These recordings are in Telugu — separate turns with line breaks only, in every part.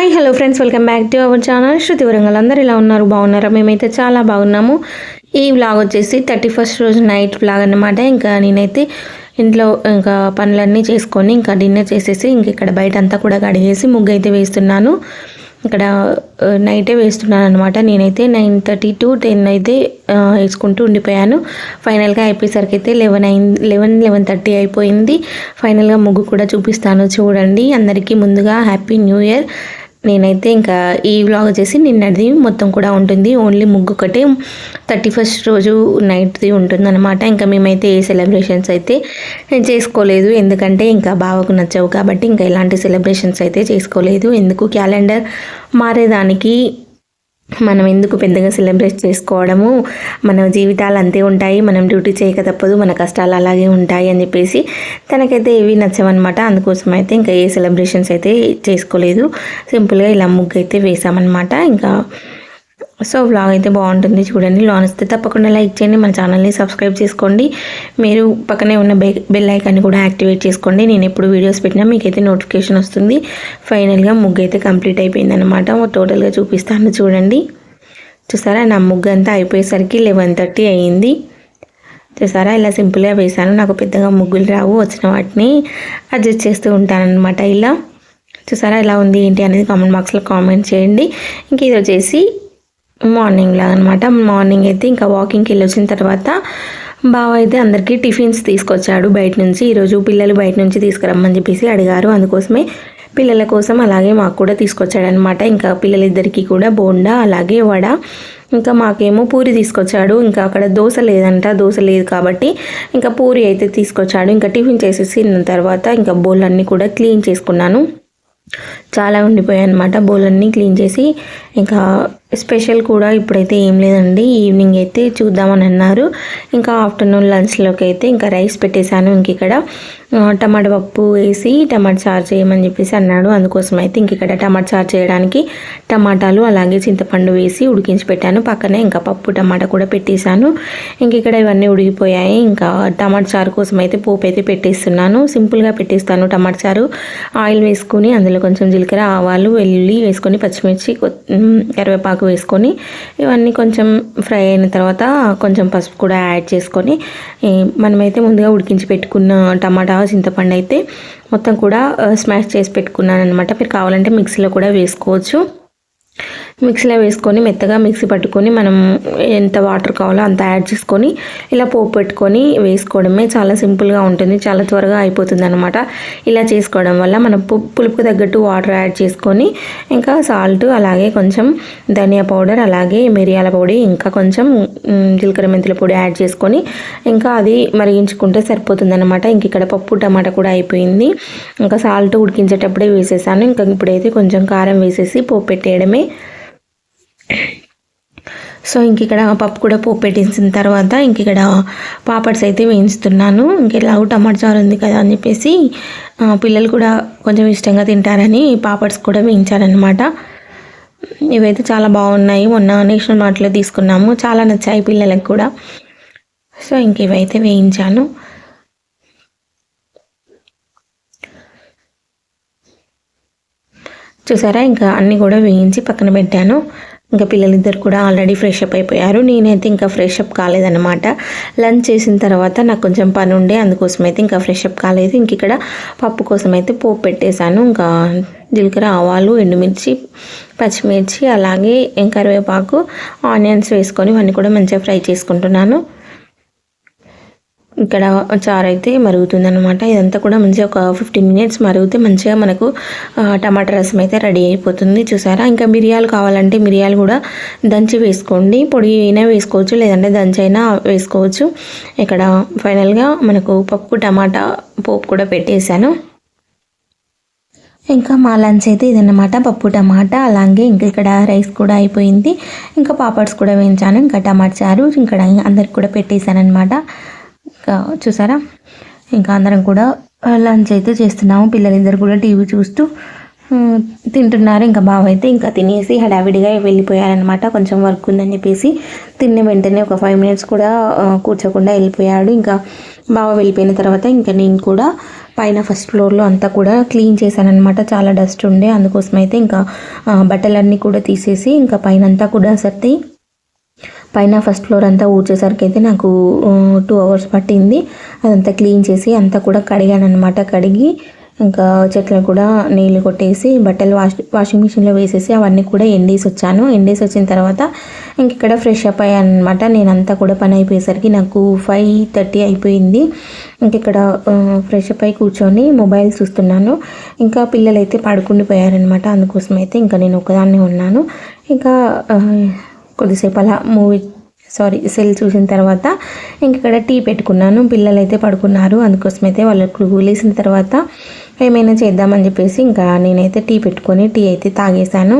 Hi hello friends, welcome back to our channel Shruti Warangal. అందరు ఇలా ఉన్నారు, బాగున్నారా? మేమైతే చాలా బాగున్నాము. ఈ వ్లాగ్ వచ్చేసి 31st రోజు నైట్ వ్లాగ్ అన్నమాట. ఇంకా నేనైతే ఇంట్లో ఇంకా పనులన్నీ చేసుకొని ఇంకా డిన్నర్ చేసేసి ఇంక ఇక్కడ బయట అంతా కూడా కడిగేసి ముగ్గు అయితే వేస్తున్నాను. ఇక్కడ నైటే వేస్తున్నాను అనమాట. నేనైతే 9:30 to 10 అయితే వేసుకుంటూ ఉండిపోయాను. ఫైనల్గా అయిపోయేసరికి అయితే 11:30 అయిపోయింది. ఫైనల్గా ముగ్గు కూడా చూపిస్తాను చూడండి. అందరికీ ముందుగా హ్యాపీ న్యూ ఇయర్. నేనైతే ఇంకా ఈ వ్లాగ్ వచ్చేసి నిన్నటిది మొత్తం కూడా ఉంటుంది. ఓన్లీ ముగ్గు ఒకటే 31st రోజు నైట్ది ఉంటుందన్నమాట. ఇంకా మేమైతే ఏ సెలబ్రేషన్స్ అయితే చేసుకోలేదు, ఎందుకంటే ఇంకా బావకు నచ్చవు కాబట్టి ఇంకా ఎలాంటి సెలబ్రేషన్స్ అయితే చేసుకోలేదు. ఎందుకు క్యాలెండర్ మారేదానికి మనం ఎందుకు పెద్దగా సెలబ్రేట్ చేసుకోవడము, మన జీవితాలు అంతే ఉంటాయి, మనం డ్యూటీ చేయక తప్పదు, మన కష్టాలు అలాగే ఉంటాయి అని చెప్పేసి తనకైతే ఏవి నచ్చవన్నమాట. అందుకోసం అయితే ఇంకా ఏ సెలబ్రేషన్స్ అయితే చేసుకోలేదు. సింపుల్గా ఇలా ముగ్గు అయితే వేసామన్నమాట. ఇంకా సో వ్లాగ్ అయితే బాగుంటుంది చూడండి. వ్లాగ్ వస్తే తప్పకుండా లైక్ చేయండి, మన ఛానల్ని సబ్స్క్రైబ్ చేసుకోండి. మీరు పక్కనే ఉన్న బెల్ ఐకాన్ని కూడా యాక్టివేట్ చేసుకోండి. నేను ఎప్పుడు వీడియోస్ పెట్టినా మీకైతే నోటిఫికేషన్ వస్తుంది. ఫైనల్గా ముగ్గు అయితే కంప్లీట్ అయిపోయిందనమాట. టోటల్గా చూపిస్తాను చూడండి. చూసారా, నా ముగ్గు అంతా అయిపోయేసరికి 11:30 అయ్యింది. చూసారా, ఇలా సింపుల్గా వేసాను. నాకు పెద్దగా ముగ్గులు రావు, వచ్చిన వాటిని అడ్జస్ట్ చేస్తూ ఉంటానన్నమాట. ఇలా చూసారా, ఎలా ఉంది ఏంటి అనేది కామెంట్ బాక్స్లో కామెంట్ చేయండి. ఇంక ఇది వచ్చేసి మార్నింగ్ లాగా అనమాట. మార్నింగ్ అయితే ఇంకా వాకింగ్కి వెళ్ళి వచ్చిన తర్వాత బావ అయితే అందరికీ టిఫిన్స్ తీసుకొచ్చాడు బయట నుంచి. ఈరోజు పిల్లలు బయట నుంచి తీసుకురమ్మని చెప్పేసి అడిగారు, అందుకోసమే పిల్లల కోసం అలాగే మాకు కూడా తీసుకొచ్చాడనమాట. ఇంకా పిల్లలిద్దరికీ కూడా బోండా అలాగే వడ, ఇంకా మాకేమో పూరి తీసుకొచ్చాడు. ఇంకా అక్కడ దోశ లేదంట, దోశ లేదు కాబట్టి ఇంకా పూరి అయితే తీసుకొచ్చాడు. ఇంకా టిఫిన్ చేసేసి తర్వాత ఇంకా బౌళ్ళన్నీ కూడా క్లీన్ చేసుకున్నాను. చాలా ఉండిపోయాయి అనమాట. బౌలన్నీ క్లీన్ చేసి ఇంకా స్పెషల్ కూడా ఇప్పుడైతే ఏం లేదండి, ఈవినింగ్ అయితే చూద్దామని అన్నారు. ఇంకా ఆఫ్టర్నూన్ లంచ్లోకి అయితే ఇంకా రైస్ పెట్టేశాను. ఇంక ఇక్కడ టమాటా పప్పు వేసి టమాటా చారు చేయమని చెప్పేసి అన్నాడు. అందుకోసం అయితే ఇంక ఇక్కడ టమాటా చారు చేయడానికి టమాటాలు అలాగే చింతపండు వేసి ఉడికించి పెట్టాను. పక్కనే ఇంకా పప్పు టమాటా కూడా పెట్టేశాను. ఇంక ఇక్కడ ఇవన్నీ ఉడికిపోయాయి. ఇంకా టమాటా చారు కోసం అయితే పోపు అయితే పెట్టేస్తున్నాను. సింపుల్గా పెట్టేస్తాను టమాటా చారు. ఆయిల్ వేసుకొని అందులో కొంచెం జీలకర్ర, ఆవాలు, వెల్లుల్లి వేసుకొని పచ్చిమిర్చి, కరివేపాకు వేసుకొని ఇవన్నీ కొంచెం ఫ్రై అయిన తర్వాత కొంచెం పసుపు కూడా యాడ్ చేసుకొని మనమైతే ముందుగా ఉడికించి పెట్టుకున్న టమాటా, చింతపండు అయితే మొత్తం కూడా స్మాష్ చేసి పెట్టుకున్నాను అనమాట. మీరు కావాలంటే మిక్సీలో కూడా వేసుకోవచ్చు. మిక్సీలో వేసుకొని మెత్తగా మిక్సీ పట్టుకొని మనం ఎంత వాటర్ కావాలో అంత యాడ్ చేసుకొని ఇలా పోపు పెట్టుకొని వేసుకోవడమే. చాలా సింపుల్గా ఉంటుంది, చాలా త్వరగా అయిపోతుంది అనమాట. ఇలా చేసుకోవడం వల్ల మనం పులుపుకు తగ్గట్టు వాటర్ యాడ్ చేసుకొని ఇంకా సాల్ట్, అలాగే కొంచెం ధనియా పౌడర్, అలాగే మిరియాల పొడి, ఇంకా కొంచెం జీలకర్ర మెంతుల పొడి యాడ్ చేసుకొని ఇంకా అది మరిగించుకుంటే సరిపోతుంది అనమాట. ఇంక ఇక్కడ పప్పు టమాటా కూడా అయిపోయింది. ఇంకా సాల్ట్ ఉడికించేటప్పుడే వేసేసాను. ఇంకా ఇప్పుడైతే కొంచెం కారం వేసేసి పోపు పెట్టేయడమే. సో ఇంక ఇక్కడ పప్పు కూడా పోపు పెట్టేసిన తర్వాత ఇంక ఇక్కడ పాపడ్స్ అయితే వేయించుతున్నాను. ఇంకెలాగో టమాటా చారు ఉంది కదా అని చెప్పేసి పిల్లలు కూడా కొంచెం ఇష్టంగా తింటారని పాపడ్స్ కూడా వేయించారనమాట. ఇవైతే చాలా బాగున్నాయి. మొన్న నేషనల్ మార్ట్లో తీసుకున్నాము, చాలా నచ్చాయి పిల్లలకు కూడా. సో ఇంక ఇవైతే వేయించాను. చూసారా, ఇంకా అన్నీ కూడా వేయించి పక్కన పెట్టాను. ఇంకా పిల్లలిద్దరు కూడా ఆల్రెడీ ఫ్రెష్ అప్ అయిపోయారు. నేనైతే ఇంకా ఫ్రెష్ అప్ కాలేదన్నమాట. లంచ్ చేసిన తర్వాత నాకు కొంచెం పని ఉండే, అందుకోసం అయితే ఇంకా ఫ్రెష్ అప్ కాలేదు. ఇంక ఇక్కడ పప్పు కోసం అయితే పోపు పెట్టేశాను. ఇంకా జీలకర్ర, ఆవాలు, ఎండుమిర్చి, పచ్చిమిర్చి, అలాగే కరివేపాకు, ఆనియన్స్ వేసుకొని ఇవన్నీ కూడా మంచిగా ఫ్రై చేసుకుంటున్నాను. ఇక్కడ చారు అయితే మరుగుతుందన్నమాట. ఇదంతా కూడా మంచిగా ఒక 15 minutes మరిగితే మంచిగా మనకు టమాటా రసం అయితే రెడీ అయిపోతుంది. చూసారా, ఇంకా మిరియాలు కావాలంటే మిరియాలు కూడా దంచి వేసుకోండి. పొడి అయినా వేసుకోవచ్చు, లేదంటే దంచి అయినా వేసుకోవచ్చు. ఇక్కడ ఫైనల్గా మనకు పప్పు టమాటా పోపు కూడా పెట్టేశాను. ఇంకా మా లంచ్ అయితే ఇదన్నమాట, పప్పు టమాటా, అలాగే ఇంకా ఇక్కడ రైస్ కూడా అయిపోయింది. ఇంకా పాపడ్స్ కూడా వేయించాను. ఇంకా టమాటా చారు ఇక్కడ అందరికి కూడా పెట్టేశాను అనమాట. ఇంకా చూసారా, ఇంకా అందరం కూడా లంచ్ అయితే చేస్తున్నాము. పిల్లలిద్దరు కూడా టీవీ చూస్తూ తింటున్నారు. ఇంకా బావ అయితే ఇంకా తినేసి హడావిడిగా వెళ్ళిపోయారనమాట. కొంచెం వర్క్ ఉందని చెప్పేసి తిన్న వెంటనే ఒక 5 మినిట్స్ కూడా కూర్చోకుండా వెళ్ళిపోయాడు. ఇంకా బావ వెళ్ళిపోయిన తర్వాత ఇంకా నేను కూడా పైన ఫస్ట్ ఫ్లోర్లో అంతా కూడా క్లీన్ చేశానమాట. చాలా డస్ట్ ఉండే, అందుకోసం అయితే ఇంకా బట్టలన్నీ కూడా తీసేసి ఇంకా పైన అంతా కూడా సర్ది పైన ఫస్ట్ ఫ్లోర్ అంతా ఊడ్చేసరికి అయితే నాకు 2 hours పట్టింది. అదంతా క్లీన్ చేసి అంతా కూడా కడిగాను అనమాట. కడిగి ఇంకా చెట్లకు కూడా నీళ్ళు కొట్టేసి బట్టలు వాషింగ్ మిషన్లో వేసేసి అవన్నీ కూడా ఎండేసి వచ్చాను. ఎండేసి వచ్చిన తర్వాత ఇంక ఇక్కడ ఫ్రెష్ అప్ అయ్యాను అనమాట. నేనంతా కూడా పని అయిపోయేసరికి నాకు 5:30 అయిపోయింది. ఇంక ఇక్కడ ఫ్రెష్ అప్ అయి కూర్చొని మొబైల్ చూస్తున్నాను. ఇంకా పిల్లలు అయితే పడుకుండిపోయారనమాట. అందుకోసం అయితే ఇంకా నేను ఒకదాన్నే ఉన్నాను. ఇంకా కొద్దిసేపు అలా సెల్ చూసిన తర్వాత ఇంక ఇక్కడ టీ పెట్టుకున్నాను. పిల్లలు అయితే పడుకున్నారు. అందుకోసమైతే వాళ్ళకు లేసిన తర్వాత ఏమైనా చేద్దామని చెప్పేసి ఇంకా నేనైతే టీ పెట్టుకొని టీ అయితే తాగేశాను.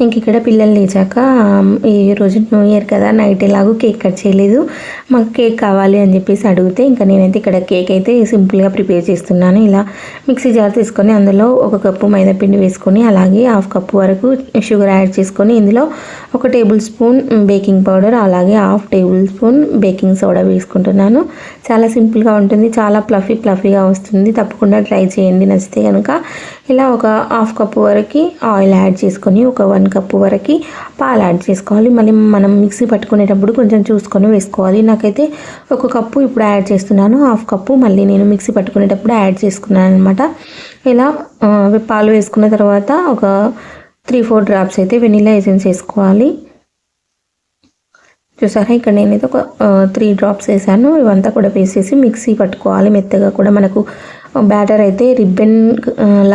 ఇంక ఇక్కడ పిల్లలు లేచాక ఈరోజు న్యూ ఇయర్ కదా, నైట్ ఎలాగో కేక్ కట్ చేయలేదు, మాకు కేక్ కావాలి అని చెప్పేసి అడిగితే ఇంకా నేనైతే ఇక్కడ కేక్ అయితే సింపుల్గా ప్రిపేర్ చేస్తున్నాను. ఇలా మిక్సీ జార్ తీసుకొని అందులో 1 కప్పు మైదా పిండి వేసుకొని అలాగే 1/2 కప్పు వరకు షుగర్ యాడ్ చేసుకొని ఇందులో 1 టేబుల్ స్పూన్ బేకింగ్ పౌడర్ అలాగే 1/2 టేబుల్ స్పూన్ బేకింగ్ సోడా వేసుకుంటున్నాను. చాలా సింపుల్గా ఉంటుంది, చాలా ఫ్లఫీగా వస్తుంది. తప్పకుండా ట్రై చేయండి నచ్చితే కనుక. ఇలా 1/2 కప్పు వరకు ఆయిల్ యాడ్ చేసుకొని 1 కప్పు వరకు పాలు యాడ్ చేసుకోవాలి. మళ్ళీ మనం మిక్సీ పట్టుకునేటప్పుడు కొంచెం చూసుకొని వేసుకోవాలి. నాకైతే 1 కప్పు ఇప్పుడు యాడ్ చేస్తున్నాను, 1/2 కప్పు మళ్ళీ నేను మిక్సీ పట్టుకునేటప్పుడు యాడ్ చేసుకున్నాను అనమాట. ఇలా పాలు వేసుకున్న తర్వాత ఒక 3-4 డ్రాప్స్ అయితే వెనిలా ఎసెన్స్ వేసుకోవాలి. చూసారా, ఇక్కడ నేనైతే ఒక 3 డ్రాప్స్ వేసాను. ఇవంతా కూడా వేసేసి మిక్సీ పట్టుకోవాలి. మెత్తగా కూడా మనకు బ్యాటర్ అయితే రిబ్బన్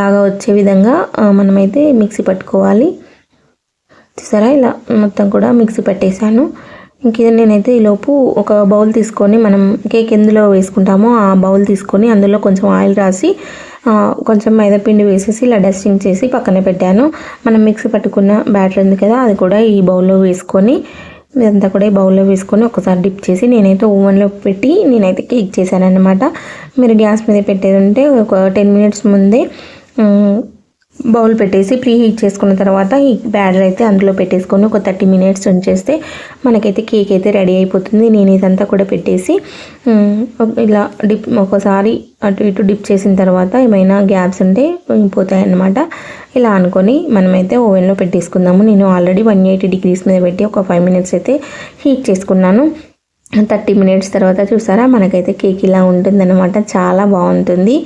లాగా వచ్చే విధంగా మనమైతే మిక్సీ పట్టుకోవాలి. చూసారా, ఇలా మొత్తం కూడా మిక్సీ పట్టేశాను. ఇంక నేనైతే ఈలోపు ఒక బౌల్ తీసుకొని మనం కేక్ ఎందులో వేసుకుంటామో ఆ బౌల్ తీసుకొని అందులో కొంచెం ఆయిల్ రాసి కొంచెం మైదాపిండి వేసేసి ఇలా డస్టింగ్ చేసి పక్కన పెట్టాను. మనం మిక్సీ పట్టుకున్న బ్యాటర్ ఉంది కదా, అది కూడా ఈ బౌల్లో వేసుకొని ఇదంతా కూడా ఈ బౌల్లో వేసుకొని ఒకసారి డిప్ చేసి నేనైతే ఓవెన్లో పెట్టి నేనైతే కేక్ చేశాను అనమాట. మీరు గ్యాస్ మీద పెట్టేది ఉంటే ఒక 10 మినిట్స్ ముందే బౌల్ పెట్టేసి ప్రీ హీట్ చేసుకున్న తర్వాత ఈ బ్యాటర్ అయితే అందులో పెట్టేసుకొని ఒక 30 మినిట్స్ ఉంచేస్తే మనకైతే కేక్ అయితే రెడీ అయిపోతుంది. నేను ఇదంతా కూడా పెట్టేసి ఇలా డిప్ ఒకసారి అటు ఇటు డిప్ చేసిన తర్వాత ఏమైనా గ్యాప్స్ ఉంటే పోతాయి అన్నమాట. ఇలా అనుకొని మనమైతే ఓవెన్లో పెట్టేసుకుందాము. నేను ఆల్రెడీ 180 degrees మీద పెట్టి ఒక 5 మినిట్స్ అయితే హీట్ చేసుకున్నాను. 30 మినిట్స్ తర్వాత చూసారా, మనకైతే కేక్ ఇలా ఉంటుందన్నమాట. చాలా బాగుంటుంది.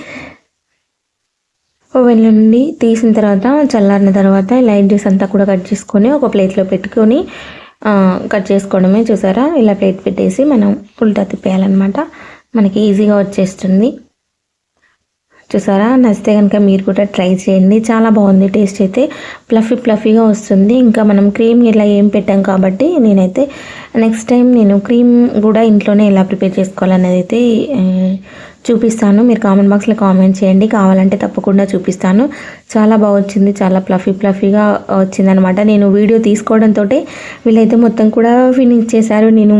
ఓవెన్ నుండి తీసిన తర్వాత చల్లారిన తర్వాత ఇలా ఎడ్జెస్ అంతా కూడా కట్ చేసుకొని ఒక ప్లేట్లో పెట్టుకొని కట్ చేసుకోవడమే. చూసారా, ఇలా ప్లేట్ పెట్టేసి మనం ఉల్టా తిప్పేయాలన్నమాట. మనకి ఈజీగా వచ్చేస్తుంది. చూసారా, నచ్చితే కనుక మీరు కూడా ట్రై చేయండి. చాలా బాగుంది, టేస్ట్ అయితే ఫ్లఫీగా వస్తుంది. ఇంకా మనం క్రీమ్ ఇలా ఏం పెట్టాం కాబట్టి నేనైతే నెక్స్ట్ టైం నేను క్రీమ్ కూడా ఇంట్లోనే ఎలా ప్రిపేర్ చేసుకోవాలనేది అయితే చూపిస్తాను. మీరు కామెంట్ బాక్స్లో కామెంట్ చేయండి, కావాలంటే తప్పకుండా చూపిస్తాను. చాలా బాగా వచ్చింది, చాలా ఫ్లఫీగా వచ్చిందనమాట. నేను వీడియో తీసుకోవడంతో వీళ్ళైతే మొత్తం కూడా ఫినిష్ చేశారు. నేను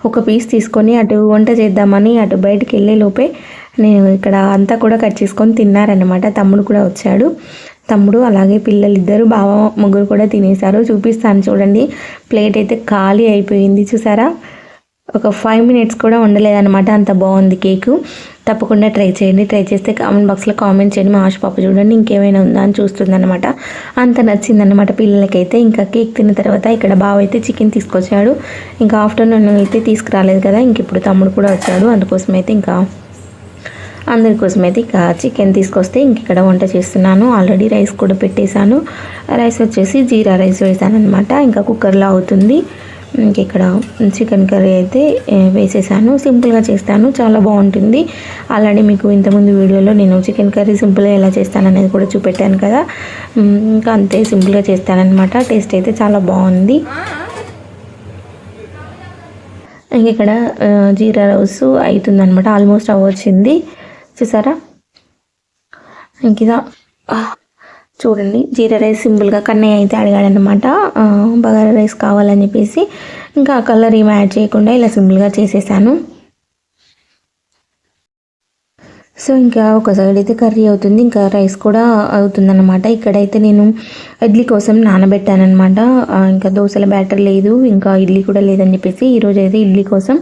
ఒక పీస్ తీసుకొని అటు వంట చేద్దామని అటు బయటికి వెళ్ళే లోపే నేను ఇక్కడ అంతా కూడా కట్ చేసుకొని తిన్నారనమాట. తమ్ముడు కూడా వచ్చాడు. తమ్ముడు అలాగే పిల్లలు ఇద్దరు బావ ముగ్గురు కూడా తినేశారు. చూపిస్తాను చూడండి, ప్లేట్ అయితే ఖాళీ అయిపోయింది. చూసారా, ఒక 5 మినిట్స్ కూడా ఉండలేదన్నమాట. అంత బాగుంది కేకు. తప్పకుండా ట్రై చేయండి. ట్రై చేస్తే కామెంట్ బాక్స్లో కామెంట్ చేయండి. మా ఆశ పాప చూడండి ఇంకేమైనా ఉందా అని చూస్తుందన్నమాట. అంత నచ్చిందన్నమాట పిల్లలకైతే. ఇంకా కేక్ తిన్న తర్వాత ఇక్కడ బావ అయితే చికెన్ తీసుకొచ్చాడు. ఇంకా ఆఫ్టర్నూన్ అయితే తీసుకురాలేదు కదా, ఇంక ఇప్పుడు తమ్ముడు కూడా వచ్చాడు. అందుకోసమైతే ఇంకా అందరికోసమైతే ఇక చికెన్ తీసుకొస్తే ఇంక ఇక్కడ వంట చేస్తున్నాను. ఆల్రెడీ రైస్ కూడా పెట్టేశాను. రైస్ వచ్చేసి జీరా రైస్ వేసాను అనమాట. ఇంకా కుక్కర్లో అవుతుంది. ఇంక ఇక్కడ చికెన్ కర్రీ అయితే వేసేసాను. సింపుల్గా చేస్తాను, చాలా బాగుంటుంది. ఆల్రెడీ మీకు ఇంతకుముందు వీడియోలో నేను చికెన్ కర్రీ సింపుల్గా ఎలా చేస్తాననేది కూడా చూపెట్టాను కదా. ఇంకా అంతే సింపుల్గా చేస్తానన్నమాట. టేస్ట్ అయితే చాలా బాగుంది. ఇంక ఇక్కడ జీరా రైస్ అవుతుందన్నమాట. ఆల్మోస్ట్ అవ్వచ్చింది. చూసారా, ఇంక ఇదా చూడండి, జీరా రైస్ సింపుల్గా కన్నయ్య అయితే అడిగాడనమాట బగారా రైస్ కావాలని చెప్పేసి. ఇంకా కలర్ ఏమి యాడ్ చేయకుండా ఇలా సింపుల్గా చేసేసాను. సో ఇంకా ఒక సైడ్ అయితే కర్రీ అవుతుంది, ఇంకా రైస్ కూడా అవుతుందన్నమాట. ఇక్కడైతే నేను ఇడ్లీ కోసం నానబెట్టానమాట. ఇంకా దోశల బ్యాటర్ లేదు, ఇంకా ఇడ్లీ కూడా లేదని చెప్పేసి ఈరోజు అయితే ఇడ్లీ కోసం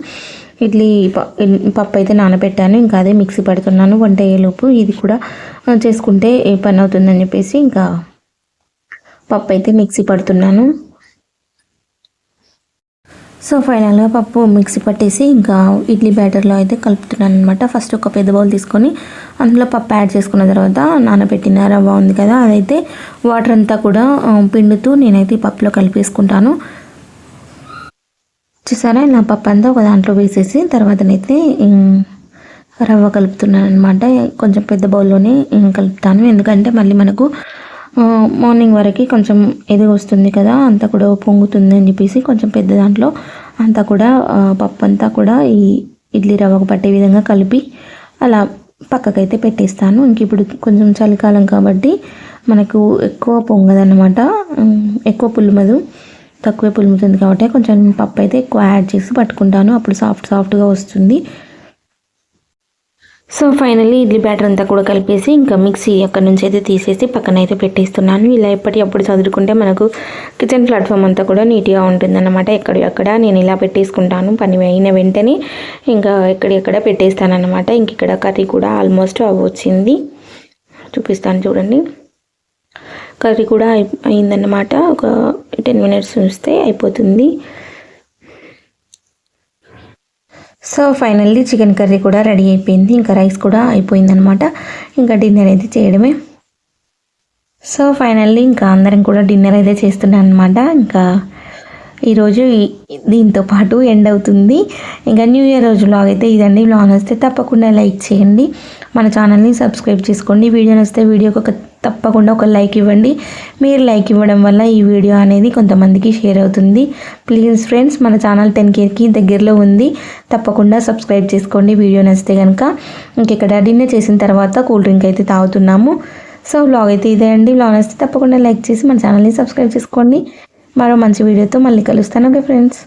పప్పు అయితే నానబెట్టాను. ఇంకా అదే మిక్సీ పడుతున్నాను వంట అయ్యేలోపు. ఇది కూడా చేసుకుంటే ఏ పని అవుతుందని చెప్పేసి ఇంకా పప్పు అయితే మిక్సీ పడుతున్నాను. సో ఫైనల్గా పప్పు మిక్సీ పట్టేసి ఇంకా ఇడ్లీ బ్యాటర్లో అయితే కలుపుతున్నాను అనమాట. ఫస్ట్ ఒక పెద్ద బౌల్ తీసుకొని అందులో పప్పు యాడ్ చేసుకున్న తర్వాత నానబెట్టిన రవ్వ ఉంది కదా, అదైతే వాటర్ అంతా కూడా పిండుతూ నేనైతే పప్పులో కలిపేసుకుంటాను. చూసారా, ఇలా పప్పు అంతా ఒక దాంట్లో వేసేసి తర్వాతనైతే రవ్వ కలుపుతున్నాను అనమాట. కొంచెం పెద్ద బౌల్లోనే కలుపుతాను, ఎందుకంటే మళ్ళీ మనకు మార్నింగ్ వరకు కొంచెం ఎదుగు వస్తుంది కదా, అంతా కూడా పొంగుతుంది అని చెప్పేసి కొంచెం పెద్ద దాంట్లో అంతా కూడా పప్పు అంతా కూడా ఈ ఇడ్లీ రవ్వకు పట్టే విధంగా కలిపి అలా పక్కకైతే పెట్టేస్తాను. ఇంక ఇప్పుడు కొంచెం చలికాలం కాబట్టి మనకు ఎక్కువ పొంగదన్నమాట, ఎక్కువ పులుమదు, తక్కువే పులుముతుంది కాబట్టి కొంచెం పప్పు అయితే ఎక్కువ యాడ్ చేసి పట్టుకుంటాను, అప్పుడు సాఫ్ట్గా వస్తుంది. సో ఫైనల్లీ ఇడ్లీ బ్యాటర్ అంతా కూడా కలిపేసి ఇంకా మిక్సీ అక్కడ నుంచి అయితే తీసేసి పక్కన అయితే పెట్టేస్తున్నాను. ఇలా ఎప్పటికప్పుడు చదువుకుంటే మనకు కిచెన్ ప్లాట్ఫామ్ అంతా కూడా నీట్గా ఉంటుందన్నమాట. ఎక్కడెక్కడ నేను ఇలా పెట్టేసుకుంటాను, పని అయిన వెంటనే ఇంకా ఎక్కడెక్కడ పెట్టేస్తానన్నమాట. ఇంక ఇక్కడ కర్రీ కూడా ఆల్మోస్ట్ వచ్చింది, చూపిస్తాను చూడండి. కర్రీ కూడా అయిందన్నమాట, ఒక 10 minutes ఉంచితే అయిపోతుంది. సో ఫైనల్లీ చికెన్ కర్రీ కూడా రెడీ అయిపోయింది, ఇంకా రైస్ కూడా అయిపోయిందనమాట. ఇంకా డిన్నర్ అయితే చేయడమే. సో ఫైనల్లీ ఇంకా అందరం కూడా డిన్నర్ అయితే చేస్తున్నాం అనమాట. ఇంకా ఈరోజు దీంతో పాటు ఎండ్ అవుతుంది. ఇంకా న్యూ ఇయర్ రోజు వ్లాగ్ అయితే ఇదండి. వ్లాగ్ వస్తే తప్పకుండా లైక్ చేయండి, మన ఛానల్ని సబ్స్క్రైబ్ చేసుకోండి. వీడియో నచ్చితే వీడియోకి తప్పకుండా ఒక లైక్ ఇవ్వండి. మీరు లైక్ ఇవ్వడం వల్ల ఈ వీడియో అనేది కొంతమందికి షేర్ అవుతుంది. ప్లీజ్ ఫ్రెండ్స్, మన ఛానల్ 10Kకి దగ్గరలో ఉంది, తప్పకుండా సబ్స్క్రైబ్ చేసుకోండి వీడియో నచ్చితే కనుక. ఇంకెక్కడ డిన్నర్ చేసిన తర్వాత కూల్ డ్రింక్ అయితే తాగుతున్నాము. సో వ్లాగ్ అయితే ఇదే అండి. వ్లాగ్ నచ్చితే తప్పకుండా లైక్ చేసి మన ఛానల్ని సబ్స్క్రైబ్ చేసుకోండి. మరో మంచి వీడియోతో మళ్ళీ కలుస్తాను. Okay friends.